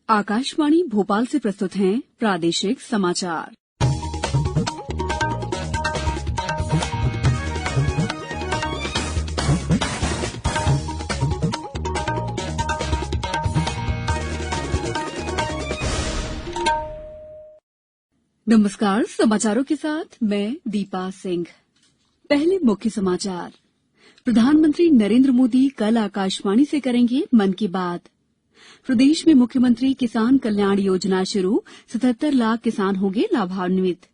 आकाशवाणी भोपाल से प्रस्तुत हैं प्रादेशिक समाचार। नमस्कार, समाचारों के साथ मैं दीपा सिंह। पहले मुख्य समाचार। प्रधानमंत्री नरेंद्र मोदी कल आकाशवाणी से करेंगे मन की बात। प्रदेश में मुख्यमंत्री किसान कल्याण योजना शुरू, 77 लाख किसान होंगे लाभान्वित।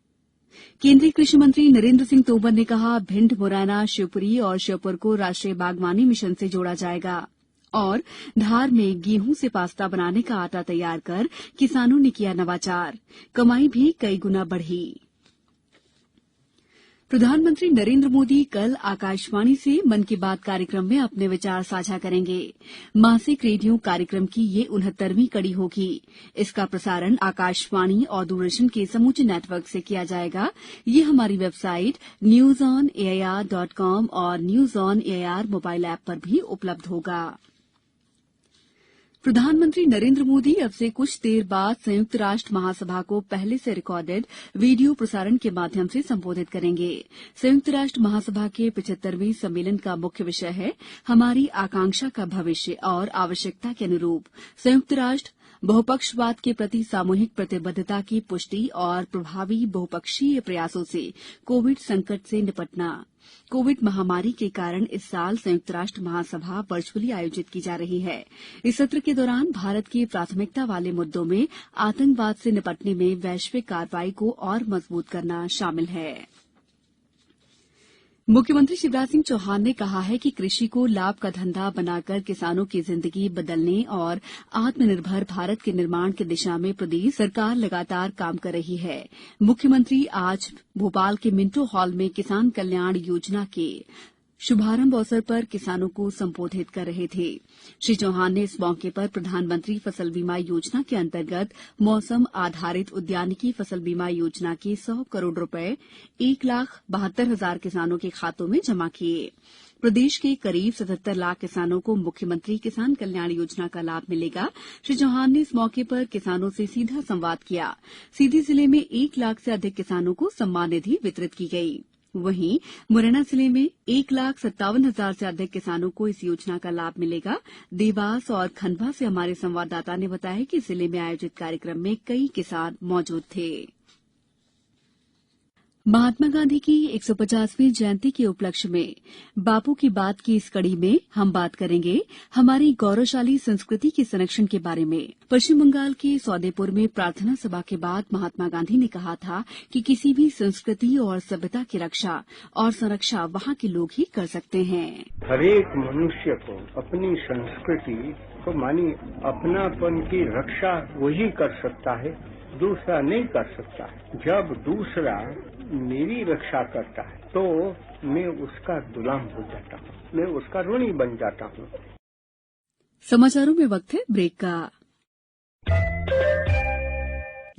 केंद्रीय कृषि मंत्री नरेंद्र सिंह तोमर ने कहा, भिंड, मुरैना, शिवपुरी और श्योपुर को राष्ट्रीय बागवानी मिशन से जोड़ा जाएगा। और धार में गेहूं से पास्ता बनाने का आटा तैयार कर किसानों ने किया नवाचार, कमाई भी कई गुना बढ़ी। प्रधानमंत्री नरेंद्र मोदी कल आकाशवाणी से मन की बात कार्यक्रम में अपने विचार साझा करेंगे। मासिक रेडियो कार्यक्रम की ये 69वीं कड़ी होगी। इसका प्रसारण आकाशवाणी और दूरदर्शन के समूचे नेटवर्क से किया जाएगा। ये हमारी वेबसाइट newsonair.com और news on AIR mobile app पर भी उपलब्ध होगा। प्रधानमंत्री नरेंद्र मोदी अब से कुछ देर बाद संयुक्त राष्ट्र महासभा को पहले से रिकॉर्डेड वीडियो प्रसारण के माध्यम से संबोधित करेंगे। संयुक्त राष्ट्र महासभा के 75वें सम्मेलन का मुख्य विषय है, हमारी आकांक्षा का भविष्य और आवश्यकता के अनुरूप संयुक्त राष्ट्र बहुपक्षवाद के प्रति सामूहिक प्रतिबद्धता की पुष्टि और प्रभावी बहुपक्षीय प्रयासों से कोविड संकट से निपटना। कोविड महामारी के कारण इस साल संयुक्त राष्ट्र महासभा वर्चुअली आयोजित की जा रही है। इस सत्र के दौरान भारत के प्राथमिकता वाले मुद्दों में आतंकवाद से निपटने में वैश्विक कार्रवाई को और मजबूत करना शामिल है। मुख्यमंत्री शिवराज सिंह चौहान ने कहा है कि कृषि को लाभ का धंधा बनाकर किसानों की जिंदगी बदलने और आत्मनिर्भर भारत के निर्माण की दिशा में प्रदेश सरकार लगातार काम कर रही है। मुख्यमंत्री आज भोपाल के मिंटो हॉल में किसान कल्याण योजना के शुभारंभ अवसर पर किसानों को संबोधित कर रहे थे। श्री चौहान ने इस मौके पर प्रधानमंत्री फसल बीमा योजना के अंतर्गत मौसम आधारित उद्यानिकी फसल बीमा योजना के 100 करोड़ रुपए 1,72,000 किसानों के खातों में जमा किए। प्रदेश के करीब 77 लाख किसानों को मुख्यमंत्री किसान कल्याण योजना का लाभ मिलेगा। श्री चौहान ने इस मौके पर किसानों से सीधा संवाद किया। सीधी जिले में 1 लाख से अधिक किसानों को सम्मान निधि वितरित की गई। वहीं मुरैना जिले में 1,57,000 से अधिक किसानों को इस योजना का लाभ मिलेगा। देवास और खंडवा से हमारे संवाददाता ने बताया कि जिले में आयोजित कार्यक्रम में कई किसान मौजूद थे। महात्मा गांधी की 150वीं जयंती के उपलक्ष्य में बापू की बात की इस कड़ी में हम बात करेंगे हमारी गौरवशाली संस्कृति के संरक्षण के बारे में। पश्चिम बंगाल के सौदेपुर में प्रार्थना सभा के बाद महात्मा गांधी ने कहा था कि किसी भी संस्कृति और सभ्यता की रक्षा और संरक्षा वहाँ के लोग ही कर सकते हैं। हर एक मनुष्य को अपनी संस्कृति को मानी अपनापन की रक्षा वही कर सकता है, दूसरा नहीं कर सकता। जब दूसरा मेरी रक्षा करता है तो मैं उसका गुलाम हो जाता हूँ, मैं उसका ऋणी बन जाता हूँ। समाचारों में वक्त है ब्रेक का।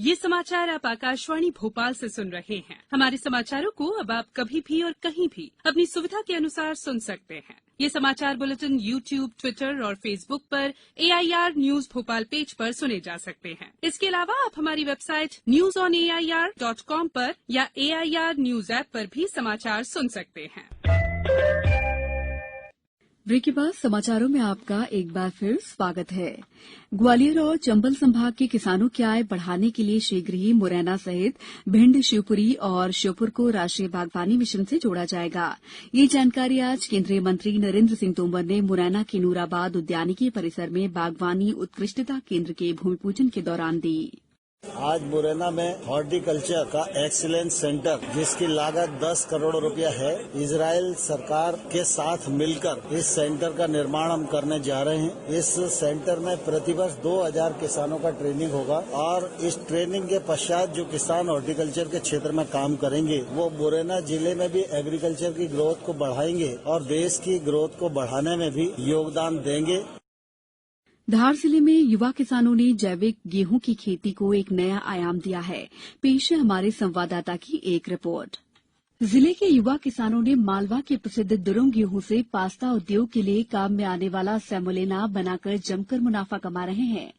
ये समाचार आप आकाशवाणी भोपाल से सुन रहे हैं। हमारे समाचारों को अब आप कभी भी और कहीं भी अपनी सुविधा के अनुसार सुन सकते हैं। ये समाचार बुलेटिन YouTube, ट्विटर और फेसबुक पर AIR न्यूज भोपाल पेज पर सुने जा सकते हैं। इसके अलावा आप हमारी वेबसाइट newsonair.com पर या AIR न्यूज ऐप पर भी समाचार सुन सकते हैं। ब्रेक के बाद समाचारों में आपका एक बार फिर स्वागत है। ग्वालियर और चंबल संभाग के किसानों की आय बढ़ाने के लिए शीघ्र ही मुरैना सहित भिंड, शिवपुरी और श्योपुर को राष्ट्रीय बागवानी मिशन से जोड़ा जाएगा। ये जानकारी आज केंद्रीय मंत्री नरेंद्र सिंह तोमर ने मुरैना के नूराबाद उद्यानिकी परिसर में बागवानी उत्कृष्टता केंद्र के भूमि पूजन के दौरान दी। आज मुरैना में हॉर्टिकल्चर का एक्सीलेंस सेंटर, जिसकी लागत 10 करोड़ रुपया है, इजराइल सरकार के साथ मिलकर इस सेंटर का निर्माण हम करने जा रहे हैं। इस सेंटर में प्रतिवर्ष 2000 किसानों का ट्रेनिंग होगा और इस ट्रेनिंग के पश्चात जो किसान हॉर्टिकल्चर के क्षेत्र में काम करेंगे वो मुरैना जिले में भी एग्रीकल्चर की ग्रोथ को बढ़ाएंगे और देश की ग्रोथ को बढ़ाने में भी योगदान देंगे। धार जिले में युवा किसानों ने जैविक गेहूं की खेती को एक नया आयाम दिया है। पेश है हमारे संवाददाता की एक रिपोर्ट। जिले के युवा किसानों ने मालवा के प्रसिद्ध दुरुंग गेहूं से पास्ता उद्योग के लिए काम में आने वाला सेमोलिना बनाकर जमकर मुनाफा कमा रहे हैं।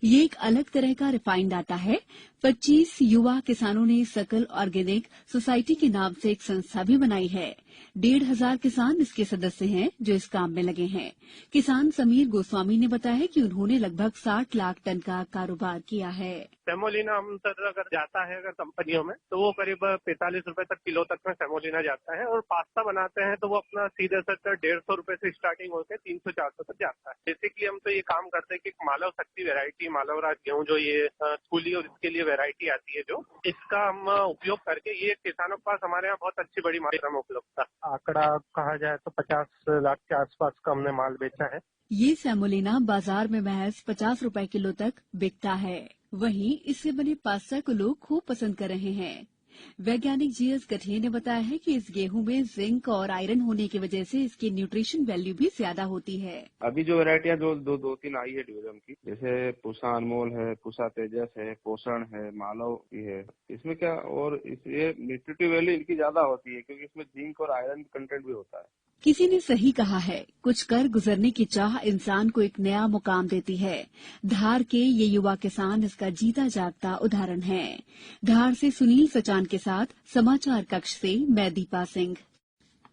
ये एक अलग तरह का रिफाइंड आटा है। 25 युवा किसानों ने सकल ऑर्गेनिक सोसाइटी के नाम से एक संस्था भी बनाई है। 1,500 किसान इसके सदस्य हैं जो इस काम में लगे हैं। किसान समीर गोस्वामी ने बताया कि उन्होंने लगभग 60 लाख टन का कारोबार किया है। सेमोलिना हम सर अगर जाता है अगर कंपनियों में तो वो करीब 45 रुपए तक किलो तक में सेमोलिना जाता है, और पास्ता बनाते हैं तो वो अपना सीधे सर 150 रुपए से स्टार्टिंग होकर 300-400 तक जाता है। बेसिकली हम तो ये काम करते हैं कि मालव शक्ति वेरायटी, मालव राज गेहूं जो ये स्कूली और इसके लिए वेरायटी आती है, जो इसका हम उपयोग करके ये किसानों के पास हमारे यहाँ बहुत अच्छी बड़ी मात्रा में उपलब्ध था। आंकड़ा कहा जाए तो 50 लाख के आसपास का हमने माल बेचा है। ये सेमोलिना बाजार में महज 50 रुपए किलो तक बिकता है। वहीं इससे बने पास्ता को लोग खूब पसंद कर रहे हैं। वैज्ञानिक जीएस गठिया ने बताया है कि इस गेहूं में जिंक और आयरन होने की वजह से इसकी न्यूट्रिशन वैल्यू भी ज्यादा होती है। अभी जो वैरायटियां दो तीन आई है डिवीजन की, जैसे पूसा अनमोल है, पूसा तेजस है, पोषण है, मालव की है। इसमें क्या और ये न्यूट्रिटिव वैल्यू इनकी ज्यादा होती है क्योंकि इसमें जिंक और आयरन कंटेंट भी होता है। किसी ने सही कहा है, कुछ कर गुजरने की चाह इंसान को एक नया मुकाम देती है। धार के ये युवा किसान इसका जीता जागता उदाहरण है। धार से सुनील सचान के साथ समाचार कक्ष से मैं दीपा सिंह।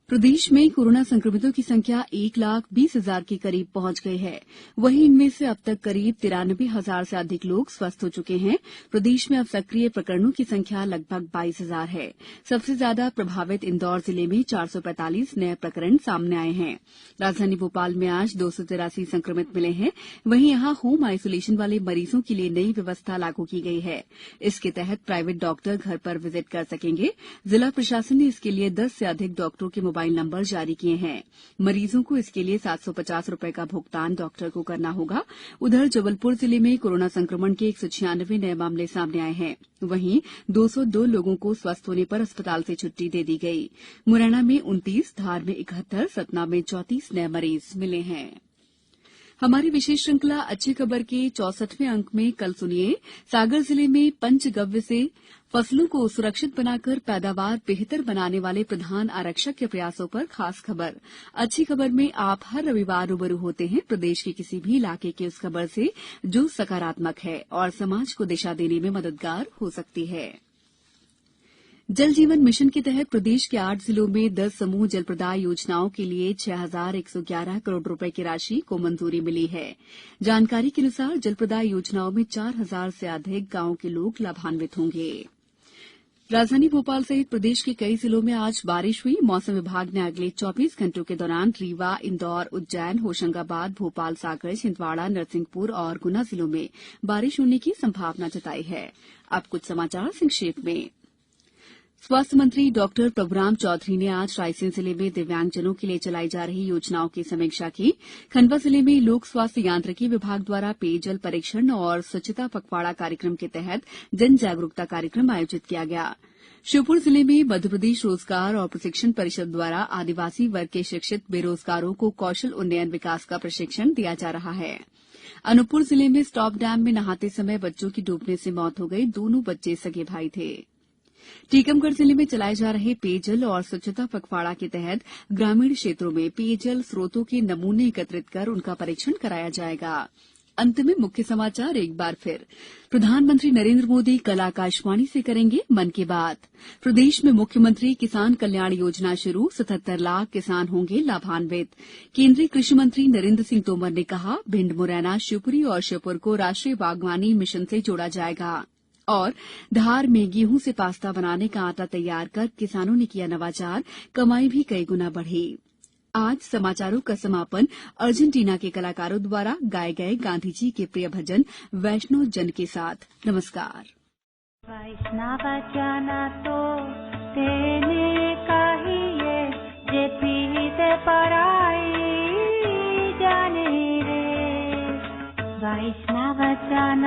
प्रदेश में कोरोना संक्रमितों की संख्या 1,20,000 के करीब पहुंच गई है। वहीं इनमें से अब तक करीब 93,000 से अधिक लोग स्वस्थ हो चुके हैं। प्रदेश में अब सक्रिय प्रकरणों की संख्या लगभग 22,000 है। सबसे ज्यादा प्रभावित इंदौर जिले में 445 नए प्रकरण सामने आए हैं। राजधानी भोपाल में आज 283 संक्रमित मिले हैं। वहीं यहां होम आइसोलेशन वाले मरीजों के लिए नई व्यवस्था लागू की गई है। इसके तहत प्राइवेट डॉक्टर घर पर विजिट कर सकेंगे। जिला प्रशासन ने इसके लिए 10 से अधिक डॉक्टरों के मोबाइल नंबर जारी किए हैं। मरीजों को इसके लिए 750 रुपए का भुगतान डॉक्टर को करना होगा। उधर जबलपुर जिले में कोरोना संक्रमण के 196 नए मामले सामने आए हैं। वहीं 202 लोगों को स्वस्थ होने पर अस्पताल से छुट्टी दे दी गई। मुरैना में 29, धार में 71, सतना में 34 नए मरीज मिले हैं। हमारी विशेष श्रृंखला अच्छी खबर के 64वें अंक में कल सुनिए, सागर जिले में पंचगव्य से फसलों को सुरक्षित बनाकर पैदावार बेहतर बनाने वाले प्रधान आरक्षक के प्रयासों पर खास खबर। अच्छी खबर में आप हर रविवार रूबरू होते हैं प्रदेश के किसी भी इलाके की उस खबर से जो सकारात्मक है और समाज को दिशा देने में मददगार हो सकती है। जल जीवन मिशन के तहत प्रदेश के 8 जिलों में 10 समूह जल प्रदाय योजनाओं के लिए 6,111 करोड़ रुपए की राशि को मंजूरी मिली है। जानकारी के अनुसार जल प्रदाय योजनाओं में 4,000 से अधिक गांवों के लोग लाभान्वित होंगे। राजधानी भोपाल सहित प्रदेश के कई जिलों में आज बारिश हुई। मौसम विभाग ने अगले 24 घंटों के दौरान रीवा, इंदौर, उज्जैन, होशंगाबाद, भोपाल, सागर, छिंदवाड़ा, नरसिंहपुर और गुना जिलों में बारिश होने की संभावना जताई है। अब कुछ समाचार संक्षेप में। स्वास्थ्य मंत्री डॉक्टर प्रभुराम चौधरी ने आज रायसेन जिले में दिव्यांगजनों के लिए चलाई जा रही योजनाओं की समीक्षा की। खंडवा जिले में लोक स्वास्थ्य यांत्रिकी विभाग द्वारा पेयजल परीक्षण और स्वच्छता पखवाड़ा कार्यक्रम के तहत जन जागरूकता कार्यक्रम आयोजित किया गया। श्योपुर जिले में मध्यप्रदेश रोजगार और प्रशिक्षण परिषद द्वारा आदिवासी वर्ग के शिक्षित बेरोजगारों को कौशल उन्नयन विकास का प्रशिक्षण दिया जा रहा है। अनूपपुर जिले में स्टॉप डैम में नहाते समय बच्चों की डूबने से मौत हो गई। दोनों बच्चे सगे भाई थे। टीकमगढ़ जिले में चलाए जा रहे पेयजल और स्वच्छता पखवाड़ा के तहत ग्रामीण क्षेत्रों में पेयजल स्रोतों के नमूने एकत्रित कर उनका परीक्षण कराया जाएगा। अंत में मुख्य समाचार एक बार फिर। प्रधानमंत्री नरेंद्र मोदी कल आकाशवाणी से करेंगे मन की बात। प्रदेश में मुख्यमंत्री किसान कल्याण योजना शुरू, 77 लाख किसान होंगे लाभान्वित। केंद्रीय कृषि मंत्री नरेंद्र सिंह तोमर ने कहा, भिंड, मुरैना, शिवपुरी और श्योपुर को राष्ट्रीय बागवानी मिशन से जोड़ा जाएगा। और धार में गेहूं से पास्ता बनाने का आटा तैयार कर किसानों ने किया नवाचार, कमाई भी कई गुना बढ़ी। आज समाचारों का समापन अर्जेंटीना के कलाकारों द्वारा गाए गए गांधी जी के प्रिय भजन वैष्णव जन के साथ। नमस्कार। वैष्णव जन तो तेने कहिए जे पीते पराई जाने रे। वैष्णव जन